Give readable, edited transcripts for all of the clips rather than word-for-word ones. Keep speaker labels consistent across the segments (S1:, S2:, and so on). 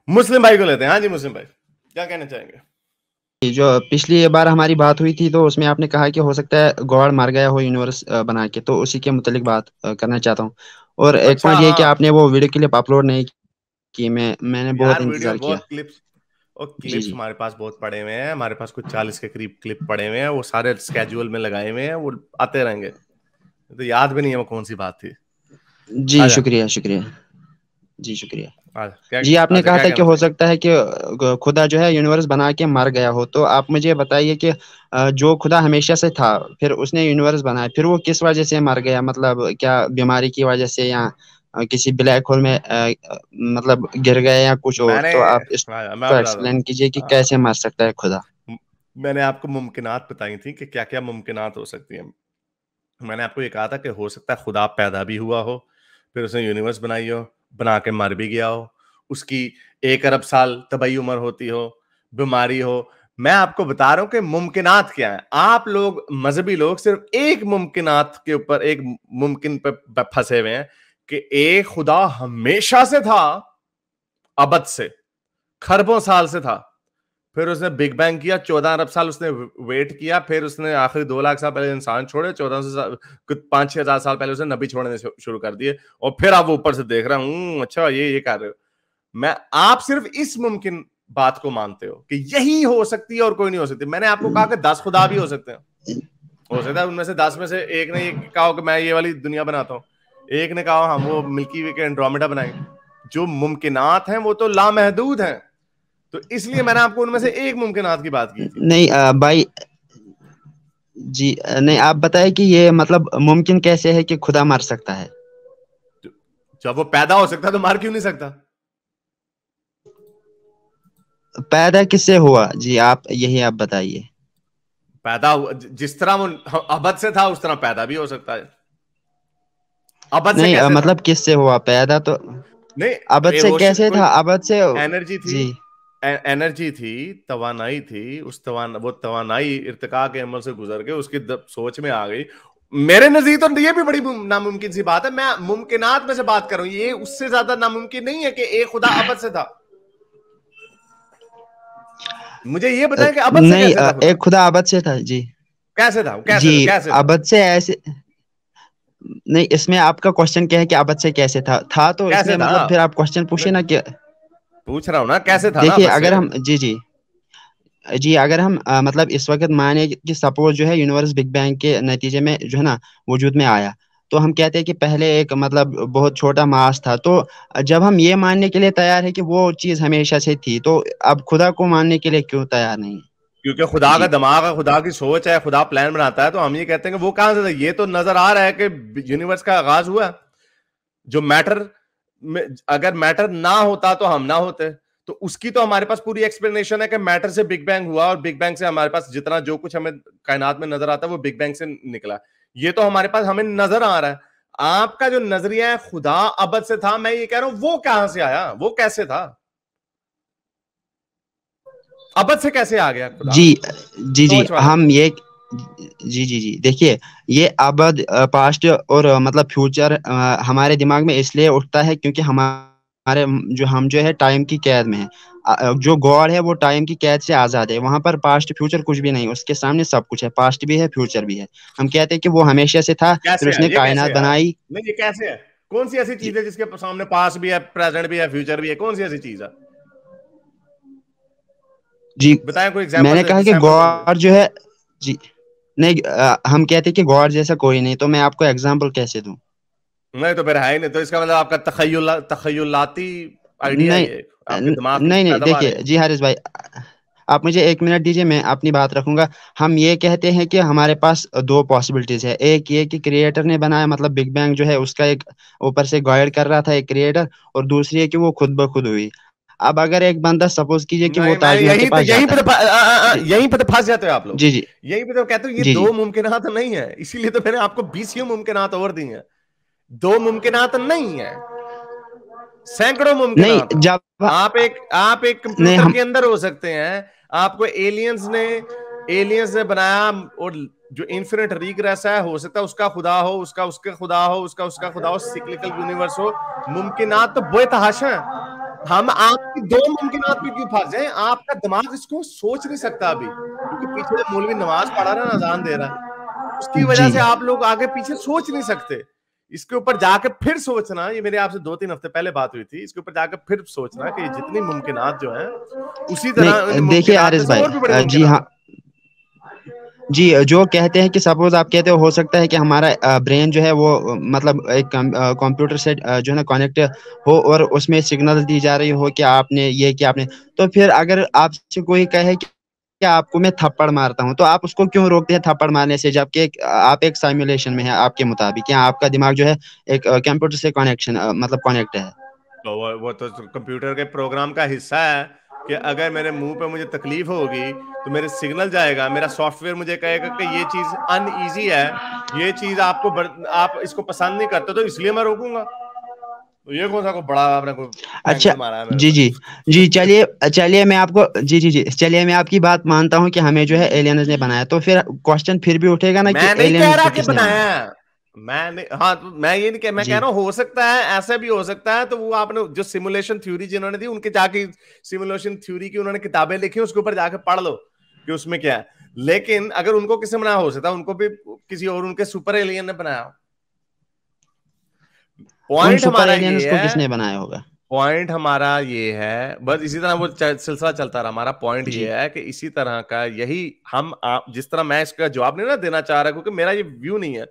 S1: मुस्लिम भाई को लेते हैं। हाँ जी मुस्लिम भाई, क्या कहना चाहेंगे?
S2: जो पिछली बार हमारी बात हुई थी तो उसमें आपने कहा कि हो सकता है गॉड मर गया हो यूनिवर्स बना के, तो उसी के मुतालिक बात करना चाहता हूँ। और एक
S1: अच्छा
S2: पॉइंट ये कि
S1: हाँ
S2: आपने वो वीडियो क्लिप अपलोड नहीं की, मैंने बहुत
S1: यार, वीडियो
S2: इंतजार किया।
S1: बहुत क्लिप्स और
S2: जी
S1: क्लिप्स
S2: जी।
S1: हमारे पास बहुत पड़े हुए हैं। हमारे पास कुछ 40 के करीब क्लिप पड़े हुए हैं, वो सारे स्केड्यूल में लगाए हुए हैं, वो आते रहेंगे। तो याद भी नहीं है वो कौन सी बात थी।
S2: जी
S1: आजा
S2: शुक्रिया शुक्रिया। जी शुक्रिया।
S1: आजा क्या,
S2: जी आपने
S1: आजा
S2: कहा
S1: क्या
S2: था कि
S1: कहना
S2: हो
S1: चाहेंगे?
S2: सकता है कि खुदा जो है यूनिवर्स बना के मर गया हो, तो आप मुझे बताइए कि जो खुदा हमेशा से था फिर उसने यूनिवर्स बनाया, फिर वो किस वजह से मर गया? मतलब क्या बीमारी की वजह से, या किसी ब्लैक होल में मतलब गिर गया, या कुछ और?
S1: मैंने
S2: तो आप
S1: मैं
S2: इसको
S1: बताता हूँ।
S2: एक्सप्लेन कीजिए कि
S1: हाँ,
S2: कैसे मर सकता है खुदा।
S1: मैंने आपको मुमकिनात बताई थी कि क्या क्या मुमकिनात हो सकती हैं। मैंने आपको ये कहा था कि हो सकता है खुदा पैदा भी हुआ हो, फिर उसने यूनिवर्स बनाई हो, बना के मर भी गया हो, उसकी 1 अरब साल तबई उम्र होती हो, बीमारी हो। मैं आपको बता रहा हूं कि मुमकिनात क्या है। आप लोग मजहबी लोग सिर्फ एक मुमकिनात के ऊपर, एक मुमकिन पे फंसे हुए हैं कि एक खुदा हमेशा से था, अबद से, खरबों साल से था। फिर उसने बिग बैंग किया, 14 अरब साल उसने वेट किया, फिर उसने आखिरी 2 लाख साल पहले इंसान छोड़े, 1400 साल, कुछ 5-6 हजार साल पहले उसने नबी छोड़ने शुरू कर दिए, और फिर आप ऊपर से देख रहे हूं अच्छा ये कर रहे हो। मैं आप सिर्फ इस मुमकिन बात को मानते हो कि यही हो सकती है और कोई नहीं हो सकती। मैंने आपको कहा कि 10 खुदा भी हो सकते हैं। हो सकता है उनमें से 10 में से एक ने ये कहा हो कि मैं ये वाली दुनिया बनाता हूं, एक ने कहा हम वो मिल्की वे के एंड्रोमेडा बनाएंगे। जो मुमकिनात हैं वो तो लामहदूद हैं। तो इसलिए मैंने आपको उनमें से एक मुमकिनात की बात की थी।
S2: नहीं भाई, जी नहीं, आप बताएं कि ये मतलब मुमकिन कैसे है कि खुदा मर सकता है?
S1: जब वो पैदा हो सकता है तो मार क्यों नहीं सकता?
S2: पैदा किससे हुआ जी, आप यही आप बताइए।
S1: जिस तरह वो अबद से था उस तरह पैदा भी हो सकता है। अबद से
S2: नहीं
S1: कैसे था?
S2: मतलब किससे हुआ पैदा तो? अबद
S1: नहीं,
S2: से
S1: रोशनी
S2: कैसे
S1: कोई
S2: था? अबद से?
S1: एनर्जी थी,
S2: जी।
S1: एनर्जी थी, तवानाई थी, वो तवानाई इर्तिका के अमल से गुजर के उसकी सोच में आ गई। मेरे नजदीक तो ये भी बड़ी नामुमकिन सी बात है। मैं मुमकिनात में से बात कर रहा हूं, ये उससे ज्यादा नामुमकिन नहीं है कि एक खुदा अबद से था। मुझे ये बताएं कि अबद से
S2: नहीं
S1: कैसे था
S2: एक
S1: खुदा?
S2: खुदा अबद से था जी।
S1: कैसे था,
S2: जी
S1: कैसे था, कैसे था?
S2: अबद से ऐसे नहीं, इसमें आपका क्वेश्चन क्या है कि अबद से कैसे था तो
S1: कैसे
S2: इसमें
S1: था?
S2: मतलब फिर आप क्वेश्चन पूछिए ना कि
S1: पूछ रहा हूं ना, कैसे था ना
S2: देखिए,
S1: बस से?
S2: अगर हम जी जी जी अगर हम मतलब इस वक्त माने कि सपोज जो है यूनिवर्स बिग बैंग के नतीजे में जो है ना वजूद में आया, तो हम कहते हैं कि पहले एक मतलब बहुत छोटा मास था। तो जब हम ये मानने के लिए तैयार है कि वो चीज हमेशा से थी, तो अब खुदा को मानने के लिए क्यों तैयार नहीं है?
S1: क्योंकि खुदा का
S2: जी
S1: दिमाग है, खुदा की सोच है, खुदा प्लान बनाता है। तो हम ये कहते हैं कि वो कहां से था? ये तो नजर आ रहा है कि यूनिवर्स का आगाज हुआ। जो मैटर में, अगर मैटर ना होता तो हम ना होते। तो उसकी तो हमारे पास पूरी एक्सप्लेनेशन है कि मैटर से बिग बैंग हुआ, और बिग बैंग से हमारे पास जितना जो कुछ हमें कायनात में नजर आता है वो बिग बैंग से निकला। ये तो हमारे पास हमें नजर आ रहा है। आपका जो नजरिया है खुदा अबद से था, मैं ये कह रहा हूं वो कहां से आया, वो कैसे था, अबद से कैसे आ गया खुदा?
S2: जी जी जी
S1: सोच वाला।
S2: हम ये जी जी जी देखिए, ये अबद पास्ट और मतलब फ्यूचर हमारे दिमाग में इसलिए उठता है क्योंकि हमारे जो है टाइम की कैद में है। जो गॉड है वो टाइम की कैद से आजाद है, वहां पर पास्ट फ्यूचर कुछ भी नहीं, उसके सामने सब कुछ है, पास्ट भी है फ्यूचर भी है। हम कहते हैं कि वो हमेशा से था, फिर
S1: कैसे है
S2: उसने
S1: ये, कैसे
S2: कायनात
S1: है?
S2: बनाई।
S1: नहीं ये कैसे है? कौन सी ऐसी
S2: जी
S1: चीज है जिसके सामने पास भी है, प्रेजेंट भी है, फ्यूचर भी है? कौन सी ऐसी चीज है?
S2: जी
S1: बताएं, कोई एग्जांपल
S2: मैंने
S1: दे,
S2: कहा कि
S1: सैंपल दे मुझे।
S2: गॉड जो है जी नहीं, हम कहते हैं कि गॉड जैसा कोई नहीं, तो मैं आपको एग्जाम्पल कैसे दूं?
S1: नहीं तो फिर है ही नहीं, तो इसका मतलब आपका तखयलाती आइडिया
S2: नहीं
S1: ये आपके दिमाग की
S2: नहीं नहीं
S1: पैदावार
S2: देखिए
S1: है।
S2: जी हारिस भाई, आप मुझे एक मिनट दीजिए, मैं अपनी बात रखूंगा। हम ये कहते हैं कि हमारे पास दो पॉसिबिलिटीज है, एक ये कि क्रिएटर ने बनाया, मतलब बिग बैंग जो है उसका एक ऊपर से गाइड कर रहा था एक क्रिएटर, और दूसरी है कि वो खुद ब खुद हुई। अब अगर एक बंदा सपोज कीजिए कि वो
S1: नहीं, मैं
S2: ताजमहल के पास
S1: यहीं
S2: जाता
S1: पे
S2: है। जी
S1: यहीं पे तो फंस जाते हो आप लोग।
S2: जी जी
S1: यहीं पे तो कहते हो ये
S2: जी
S1: दो
S2: जी
S1: मुमकिनात नहीं है, इसीलिए तो मैंने आपको 20 मुमकिनात और दी हैं। दो मुमकिनात नहीं है, सैकड़ों
S2: नहीं
S1: मुमकिनात हैं।
S2: जब
S1: आप एक
S2: नहीं
S1: कंप्यूटर
S2: हम
S1: के अंदर हो सकते हैं। आपको एलियंस ने बनाया, और जो इन्फिनिट रिग्रेस है, हो सकता है उसका खुदा हो, उसका खुदा हो, उसका खुदा हो, सिक्लिकल यूनिवर्स हो। मुमकिनात तो बेतहाशा है। हम आपकी दो मुमकिनात पे क्यों फंस जाए? आपका दिमाग इसको सोच नहीं सकता अभी, क्योंकि पीछे मौलवी नमाज पढ़ा रहा है, अजान दे रहा है, उसकी वजह
S2: जी
S1: से आप लोग आगे पीछे सोच नहीं सकते। इसके ऊपर जाके फिर सोचना, ये मेरे आपसे 2-3 हफ्ते पहले बात हुई थी, इसके ऊपर जाकर फिर सोचना कि जितनी मुमकिनात जो है, उसी तरह इन
S2: नहीं देखिए
S1: मुमकिनात में
S2: हारिस
S1: से
S2: भाई,
S1: और भी बड़े
S2: जी
S1: मुमकिनात
S2: हाँ, जी जो कहते हैं कि सपोज आप कहते हो सकता है कि हमारा ब्रेन जो है वो मतलब एक कंप्यूटर से जो है ना कनेक्ट हो और उसमें सिग्नल दी जा रही हो कि आपने ये किया आपने, तो फिर अगर आपसे कोई कहे कि आपको मैं थप्पड़ मारता हूँ, तो आप उसको क्यों रोकते हैं थप्पड़ मारने से, जबकि आप एक साइमुलेशन में है आपके मुताबिक, या आपका दिमाग जो है एक कंप्यूटर से कनेक्शन मतलब कनेक्ट है।
S1: तो वो तो कंप्यूटर के प्रोग्राम का हिस्सा है कि अगर मेरे मुंह पे मुझे तकलीफ होगी तो मेरे सिग्नल जाएगा, मेरा सॉफ्टवेयर मुझे कहेगा कि ये चीज अनईजी है, ये चीज आप इसको पसंद नहीं करते, तो इसलिए मैं रोकूंगा। तो ये कौन सा कोई बड़ा आपने कोई
S2: अच्छा,
S1: एंगल मारा है मेरे
S2: जी जी जी,
S1: पे?
S2: चलिए चलिए मैं आपको, जी जी जी, चलिए मैं आपकी बात मानता हूँ कि हमें जो है एलियंस ने बनाया, तो फिर क्वेश्चन फिर भी उठेगा ना कि
S1: मैं नहीं कह
S2: एलियंस
S1: रहा
S2: को
S1: कि
S2: किसने
S1: बनाया
S2: बनाया।
S1: है। मैं नहीं, हाँ तो मैं ये नहीं कह, मैं कह
S2: जी
S1: रहा हूँ हो सकता है, ऐसा भी हो सकता है। तो वो आपने जो सिमुलेशन थ्योरी जिन्होंने दी, उनके जाके सिमुलेशन थ्योरी की उन्होंने किताबें लिखी, उसके ऊपर जाके पढ़ लो कि उसमें क्या है। लेकिन अगर उनको किसने बनाया, हो सकता है उनको भी किसी और उनके सुपर एलियन ने बनाया।
S2: उन
S1: पॉइंट
S2: सुपर
S1: हमारा
S2: एलियंस
S1: ये
S2: को
S1: है,
S2: किसने बनाया होगा।
S1: पॉइंट हमारा ये है, बस इसी तरह वो सिलसिला चलता रहा। हमारा पॉइंट
S2: जी
S1: ये है कि इसी तरह का यही हम आप जिस तरह मैं इसका जवाब नहीं ना देना चाह रहा, क्योंकि मेरा ये व्यू नहीं है,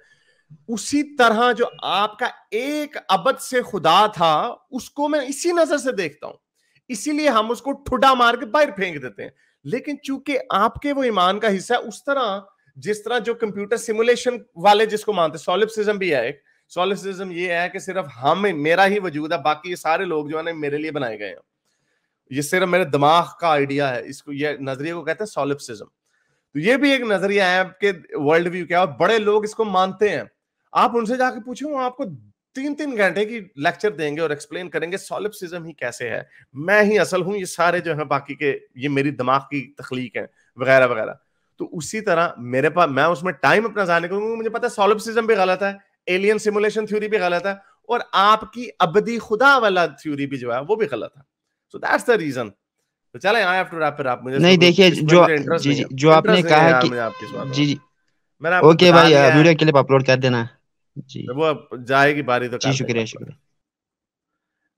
S1: उसी तरह जो आपका एक अबद से खुदा था, उसको मैं इसी नजर से देखता हूं, इसीलिए हम उसको ठुडा मार के बाहर फेंक देते हैं। लेकिन चूंकि आपके वो ईमान का हिस्सा है, उस तरह जिस तरह जो कंप्यूटर सिमुलेशन वाले जिसको मानते, सॉलिप्सिज्म भी है एक। सॉलिप्सिज्म ये है कि सिर्फ हम, मेरा ही वजूद है, बाकी ये सारे लोग जो है ना मेरे लिए बनाए गए हैं, ये सिर्फ मेरे दिमाग का आइडिया है। इसको, ये नजरिए को कहते हैं सॉलिप्सिज्म। तो ये भी एक नजरिया है कि वर्ल्ड व्यू क्या है, और बड़े लोग इसको मानते हैं। आप उनसे जाके पूछो, वो आपको 3-3 घंटे की लेक्चर देंगे और एक्सप्लेन करेंगे सॉलिप्सिज्म ही कैसे है, मैं ही असल हूं, ये सारे जो है बाकी के ये मेरी दिमाग की तखलीक है, वगैरह वगैरह। तो उसी तरह मेरे पास, मैं उसमें टाइम अपना जाने करूंगा, मुझे पता है सॉलिप्सिज्म भी गलत है, एलियन सिमुलेशन थ्योरी भी गलत है, और आपकी अबदी खुदा वाला थ्योरी भी जो है वो भी गलत है। So that's the reason. तो चले, I have to wrap it up, मुझे
S2: नहीं देखिए,
S1: इसमें
S2: जो
S1: मुझे इंटरेस्ट
S2: जी
S1: नहीं
S2: जी
S1: है,
S2: जो आपने
S1: इंटरेस्ट नहीं है
S2: कहा
S1: यार
S2: कि,
S1: मुझे आपकी इस बातों में।
S2: जी जी,
S1: मैंने आपको
S2: ओके
S1: बता
S2: भाई,
S1: दिया है,
S2: वीडियो क्लिप अपलोड कर देना। जी
S1: तो वो जाएगी बारी तो
S2: जी,
S1: कर देंगे
S2: शुक्रिया
S1: अपलोड।
S2: शुक्रिया।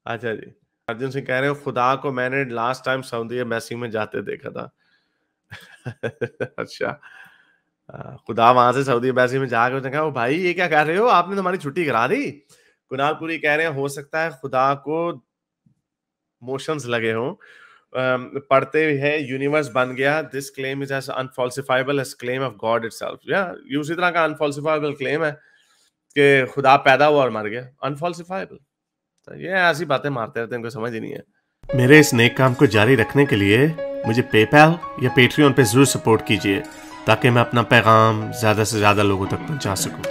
S1: अच्छा जी, अर्जुन सिंह कह रहे हो खुदा को मैंने लास्ट टाइम सऊदी मैसी में जाते देखा था। अच्छा, खुदा वहां से सऊदी मैसी में जाकर उसने कहा, ओ भाई ये क्या कर रहे हो, आपने तो हमारी छुट्टी करा दी। कुणाल पुरी कह रहे हैं हो सकता है खुदा को मोशंस लगे हों, पढ़ते हैं यूनिवर्स बन गया, this claim is as unfalsifiable as claim of God itself. या ये उसी तरह का अनफॉल्सिफाइबल क्लेम है कि खुदा पैदा हुआ और मर गया, अनफॉल्सिफाइबल। तो ये ऐसी बातें मारते रहते हैं, इनको समझ ही नहीं है। मेरे इस नेक काम को जारी रखने के लिए मुझे पेपैल या पेट्रियन पे जरूर सपोर्ट कीजिए, ताकि मैं अपना पैगाम ज्यादा से ज्यादा लोगों तक पहुंचा सकूं।